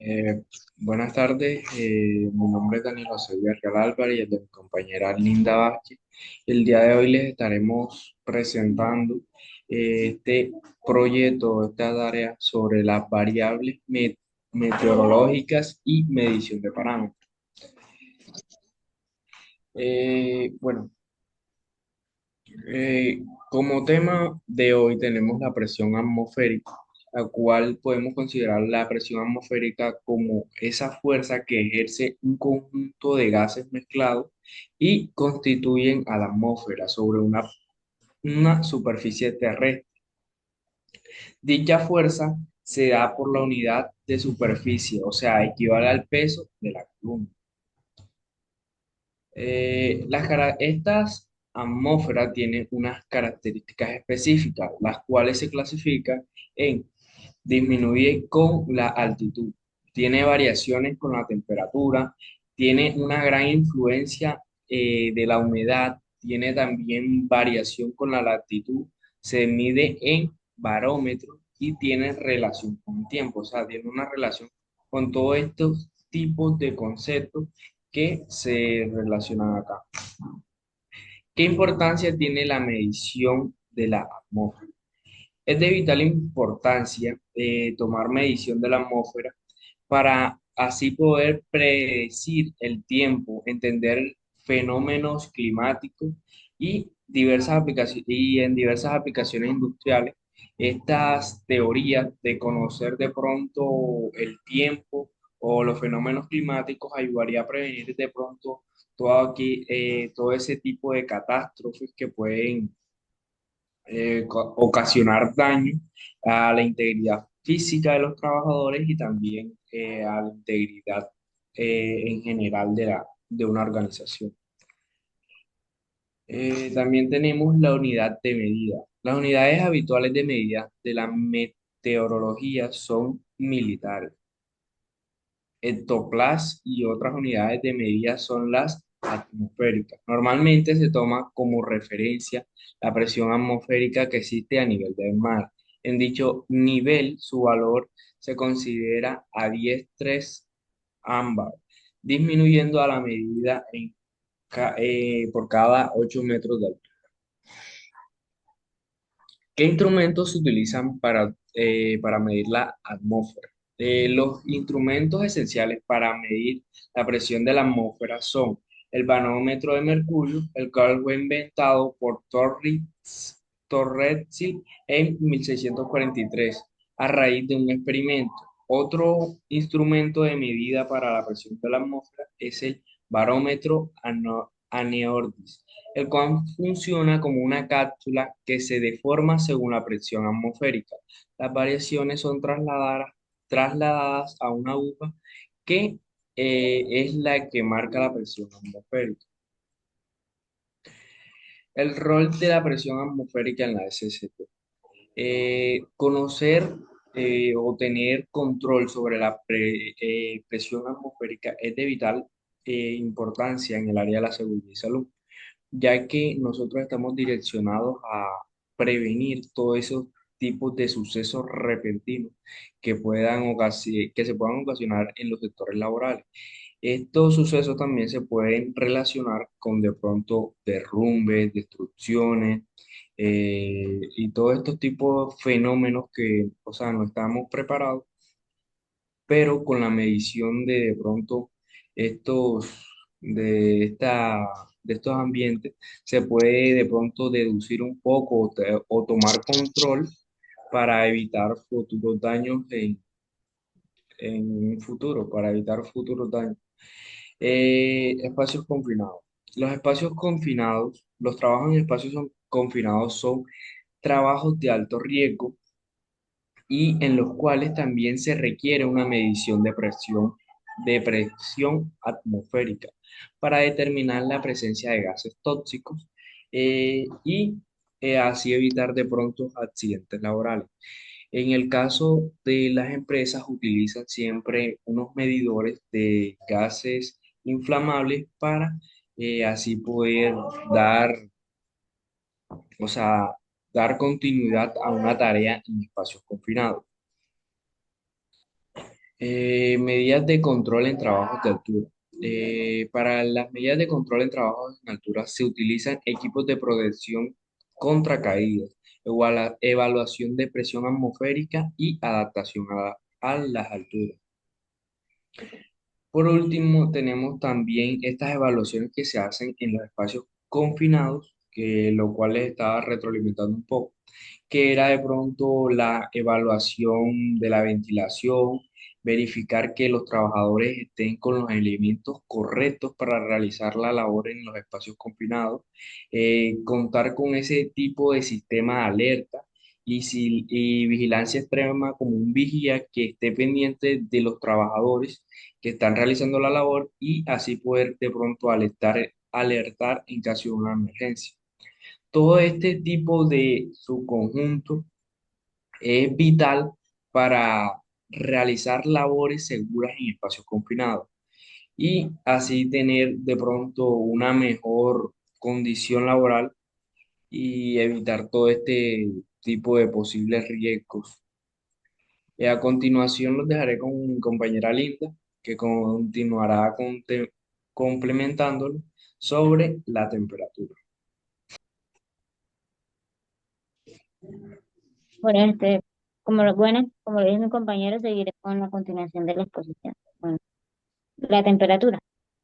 Eh, Buenas tardes, mi nombre es Daniel José Villarreal Álvarez y el de mi compañera Linda Vázquez. El día de hoy les estaremos presentando este proyecto, esta tarea sobre las variables meteorológicas y medición de parámetros. Bueno, Eh, Como tema de hoy tenemos la presión atmosférica, la cual podemos considerar la presión atmosférica como esa fuerza que ejerce un conjunto de gases mezclados y constituyen a la atmósfera sobre una superficie terrestre. Dicha fuerza se da por la unidad de superficie, o sea, equivale al peso de la columna. Estas atmósferas tienen unas características específicas, las cuales se clasifican en disminuye con la altitud, tiene variaciones con la temperatura, tiene una gran influencia de la humedad, tiene también variación con la latitud, se mide en barómetro y tiene relación con el tiempo, o sea, tiene una relación con todos estos tipos de conceptos que se relacionan acá. ¿Qué importancia tiene la medición de la atmósfera? Es de vital importancia tomar medición de la atmósfera para así poder predecir el tiempo, entender fenómenos climáticos y y en diversas aplicaciones industriales. Estas teorías de conocer de pronto el tiempo o los fenómenos climáticos ayudaría a prevenir de pronto todo ese tipo de catástrofes que pueden ocasionar daño a la integridad física de los trabajadores y también a la integridad en general de una organización. También tenemos la unidad de medida. Las unidades habituales de medida de la meteorología son militares. Hectoplas y otras unidades de medida son las atmosféricas. Normalmente se toma como referencia la presión atmosférica que existe a nivel del mar. En dicho nivel, su valor se considera a 10,3 ámbar, disminuyendo a la medida por cada 8 metros de altura. ¿Qué instrumentos se utilizan para medir la atmósfera? Los instrumentos esenciales para medir la presión de la atmósfera son el manómetro de mercurio, el cual fue inventado por Torresi en 1643 a raíz de un experimento. Otro instrumento de medida para la presión de la atmósfera es el barómetro aneordis, el cual funciona como una cápsula que se deforma según la presión atmosférica. Las variaciones son trasladadas a una aguja que es la que marca la presión atmosférica. El rol de la presión atmosférica en la SST. Conocer o tener control sobre la presión atmosférica es de vital importancia en el área de la seguridad y salud, ya que nosotros estamos direccionados a prevenir todos esos tipos de sucesos repentinos que se puedan ocasionar en los sectores laborales. Estos sucesos también se pueden relacionar con de pronto derrumbes, destrucciones y todos estos tipos de fenómenos que, o sea, no estamos preparados, pero con la medición de pronto estos, de estos ambientes, se puede de pronto deducir un poco o tomar control para evitar futuros daños en un futuro, para evitar futuros daños. Espacios confinados. Los trabajos en confinados son trabajos de alto riesgo y en los cuales también se requiere una medición de presión atmosférica para determinar la presencia de gases tóxicos y así evitar de pronto accidentes laborales. En el caso de las empresas, utilizan siempre unos medidores de gases inflamables para así poder dar, o sea, dar continuidad a una tarea en espacios confinados. Medidas de control en trabajos de altura. Para las medidas de control en trabajos en altura se utilizan equipos de protección contra caídas, evaluación de presión atmosférica y adaptación a las alturas. Por último, tenemos también estas evaluaciones que se hacen en los espacios confinados, que lo cual les estaba retroalimentando un poco, que era de pronto la evaluación de la ventilación, verificar que los trabajadores estén con los elementos correctos para realizar la labor en los espacios confinados, contar con ese tipo de sistema de alerta y vigilancia extrema como un vigía que esté pendiente de los trabajadores que están realizando la labor y así poder de pronto alertar en caso de una emergencia. Todo este tipo de subconjunto es vital para realizar labores seguras en espacios confinados y así tener de pronto una mejor condición laboral y evitar todo este tipo de posibles riesgos. A continuación los dejaré con mi compañera Linda, que continuará complementándolo sobre la temperatura. Bueno, como lo dijo mi compañero, seguiré con la continuación de la exposición. Bueno, la temperatura.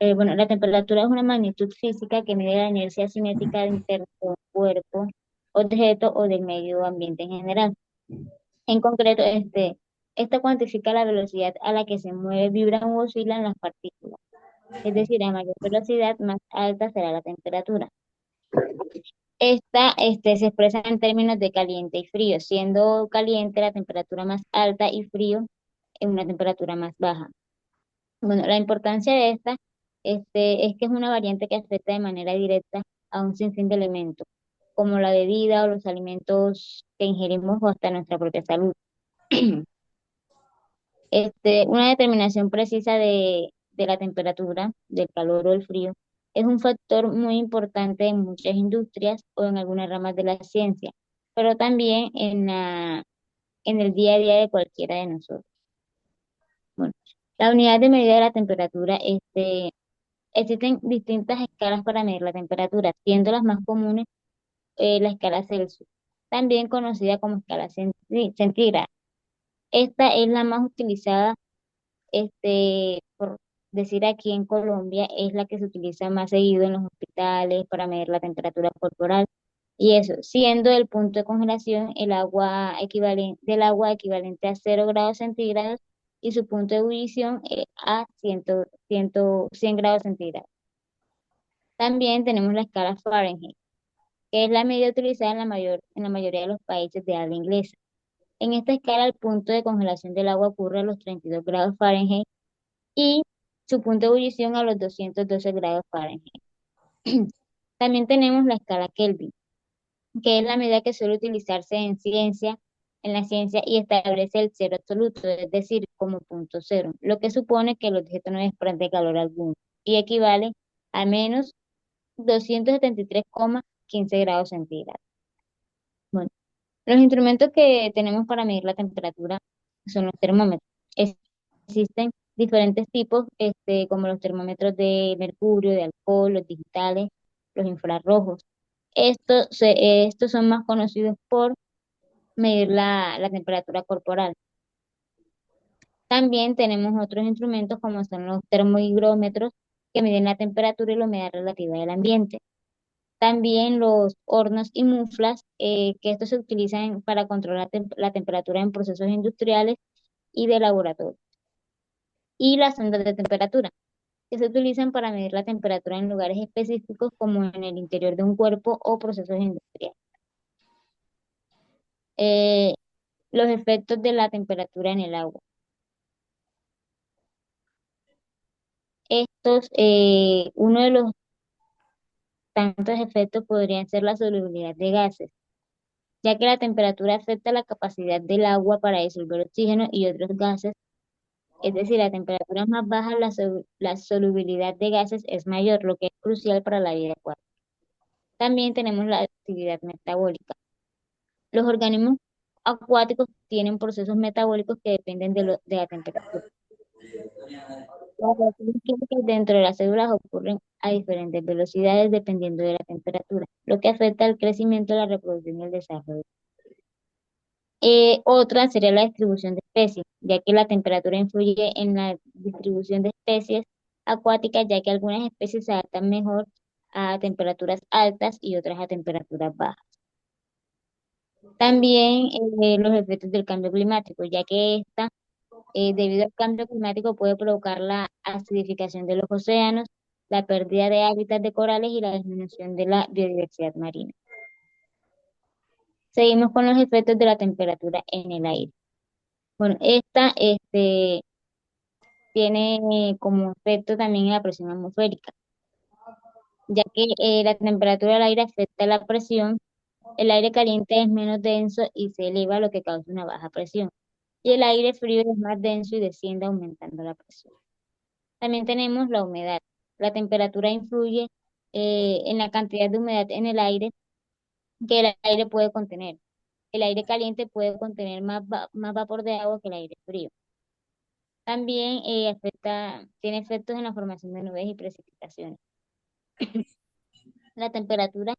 Bueno, la temperatura es una magnitud física que mide la inercia cinética interna de un cuerpo, objeto o del medio ambiente en general. En concreto, esta cuantifica la velocidad a la que se mueve, vibran o oscilan las partículas. Es decir, a mayor velocidad, más alta será la temperatura. Se expresa en términos de caliente y frío, siendo caliente la temperatura más alta y frío en una temperatura más baja. Bueno, la importancia de es que es una variante que afecta de manera directa a un sinfín de elementos, como la bebida o los alimentos que ingerimos o hasta nuestra propia salud. Una determinación precisa de la temperatura, del calor o el frío, es un factor muy importante en muchas industrias o en algunas ramas de la ciencia, pero también en el día a día de cualquiera de nosotros. Bueno, la unidad de medida de la temperatura, existen distintas escalas para medir la temperatura, siendo las más comunes la escala Celsius, también conocida como escala centígrada. Esta es la más utilizada por decir aquí en Colombia, es la que se utiliza más seguido en los hospitales para medir la temperatura corporal. Y eso, siendo el punto de congelación del agua equivalente a 0 grados centígrados y su punto de ebullición a 100 grados centígrados. También tenemos la escala Fahrenheit, que es la medida utilizada en la mayoría de los países de habla inglesa. En esta escala, el punto de congelación del agua ocurre a los 32 grados Fahrenheit y su punto de ebullición a los 212 grados Fahrenheit. También tenemos la escala Kelvin, que es la medida que suele utilizarse en la ciencia y establece el cero absoluto, es decir, como punto cero, lo que supone que el objeto no desprende calor alguno y equivale a menos 273,15 grados centígrados. Bueno, los instrumentos que tenemos para medir la temperatura son los termómetros. Existen diferentes tipos, como los termómetros de mercurio, de alcohol, los digitales, los infrarrojos. Estos son más conocidos por medir la temperatura corporal. También tenemos otros instrumentos como son los termohigrómetros que miden la temperatura y la humedad relativa del ambiente. También los hornos y muflas, que estos se utilizan para controlar la temperatura en procesos industriales y de laboratorio. Y las sondas de temperatura, que se utilizan para medir la temperatura en lugares específicos como en el interior de un cuerpo o procesos industriales. Eh, los efectos de la temperatura en el agua. Uno de los tantos efectos podrían ser la solubilidad de gases, ya que la temperatura afecta la capacidad del agua para disolver oxígeno y otros gases. Es decir, a temperaturas más bajas la solubilidad de gases es mayor, lo que es crucial para la vida acuática. También tenemos la actividad metabólica. Los organismos acuáticos tienen procesos metabólicos que dependen de la temperatura. Las reacciones químicas dentro de las células ocurren a diferentes velocidades dependiendo de la temperatura, lo que afecta al crecimiento, la reproducción y el desarrollo. Otra sería la distribución de especies, ya que la temperatura influye en la distribución de especies acuáticas, ya que algunas especies se adaptan mejor a temperaturas altas y otras a temperaturas bajas. También los efectos del cambio climático, ya que debido al cambio climático puede provocar la acidificación de los océanos, la pérdida de hábitats de corales y la disminución de la biodiversidad marina. Seguimos con los efectos de la temperatura en el aire. Bueno, tiene como efecto también la presión atmosférica, ya que la temperatura del aire afecta la presión, el aire caliente es menos denso y se eleva, lo que causa una baja presión, y el aire frío es más denso y desciende aumentando la presión. También tenemos la humedad. La temperatura influye en la cantidad de humedad en el aire que el aire puede contener. El aire caliente puede contener más vapor de agua que el aire frío. También tiene efectos en la formación de nubes y precipitaciones. La temperatura,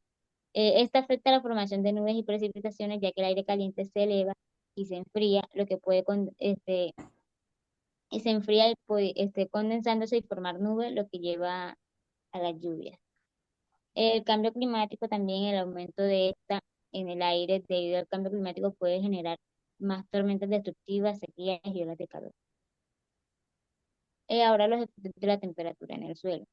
esta afecta la formación de nubes y precipitaciones, ya que el aire caliente se eleva y se enfría, lo que y se enfría y puede, condensándose y formar nubes, lo que lleva a las lluvias. El cambio climático también, el aumento de esta en el aire debido al cambio climático puede generar más tormentas destructivas, sequías y olas de calor. Ahora los efectos de la temperatura en el suelo.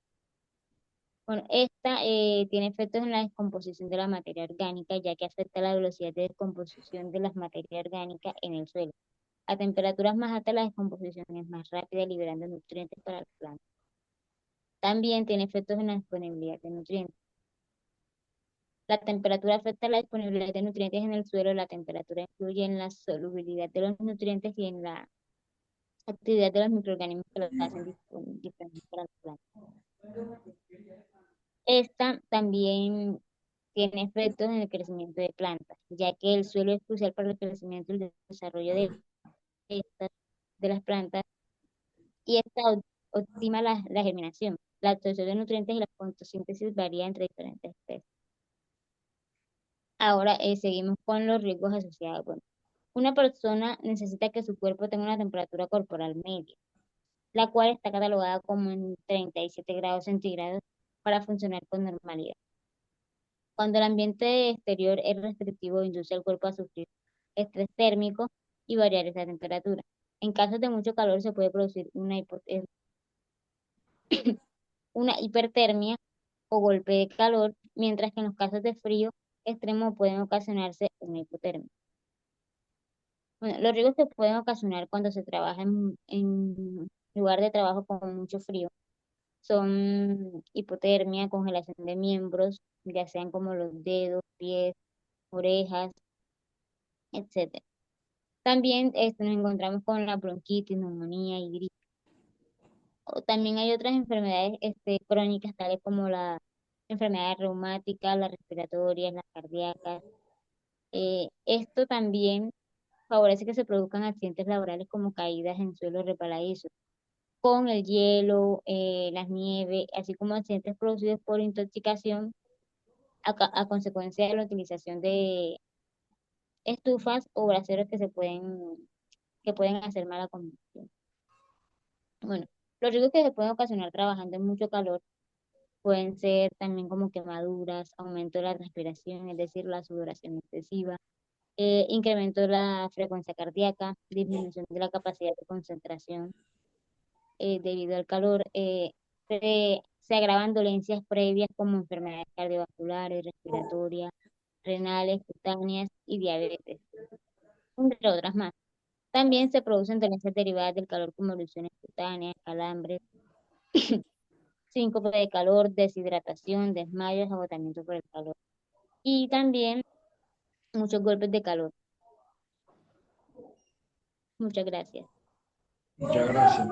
Bueno, esta tiene efectos en la descomposición de la materia orgánica, ya que afecta la velocidad de descomposición de las materias orgánicas en el suelo. A temperaturas más altas, la descomposición es más rápida, liberando nutrientes para las plantas. También tiene efectos en la disponibilidad de nutrientes. La temperatura afecta la disponibilidad de nutrientes en el suelo. La temperatura influye en la solubilidad de los nutrientes y en la actividad de los microorganismos que los hacen disponibles para las plantas. Esta también tiene efectos en el crecimiento de plantas, ya que el suelo es crucial para el crecimiento y el desarrollo estas, de las plantas, y optima la germinación. La absorción de nutrientes y la fotosíntesis varía entre diferentes especies. Ahora seguimos con los riesgos asociados. Bueno, una persona necesita que su cuerpo tenga una temperatura corporal media, la cual está catalogada como en 37 grados centígrados para funcionar con normalidad. Cuando el ambiente exterior es restrictivo, induce al cuerpo a sufrir estrés térmico y variar esa temperatura. En casos de mucho calor se puede producir una hipertermia o golpe de calor, mientras que en los casos de frío extremo pueden ocasionarse una hipotermia. Bueno, los riesgos que pueden ocasionar cuando se trabaja en lugar de trabajo con mucho frío son hipotermia, congelación de miembros, ya sean como los dedos, pies, orejas, etcétera. También nos encontramos con la bronquitis, neumonía y gripe. También hay otras enfermedades crónicas, tales como las enfermedades reumáticas, las respiratorias, las cardíacas. Esto también favorece que se produzcan accidentes laborales como caídas en suelos resbaladizos, con el hielo, las nieves, así como accidentes producidos por intoxicación a consecuencia de la utilización de estufas o braseros que pueden hacer mala combustión. Bueno, los riesgos que se pueden ocasionar trabajando en mucho calor pueden ser también como quemaduras, aumento de la transpiración, es decir, la sudoración excesiva, incremento de la frecuencia cardíaca, disminución de la capacidad de concentración debido al calor. Se agravan dolencias previas como enfermedades cardiovasculares, respiratorias, renales, cutáneas y diabetes, entre otras más. También se producen dolencias derivadas del calor como erupciones cutáneas, calambres, síncope de calor, deshidratación, desmayos, agotamiento por el calor. Y también muchos golpes de calor. Muchas gracias. Muchas gracias.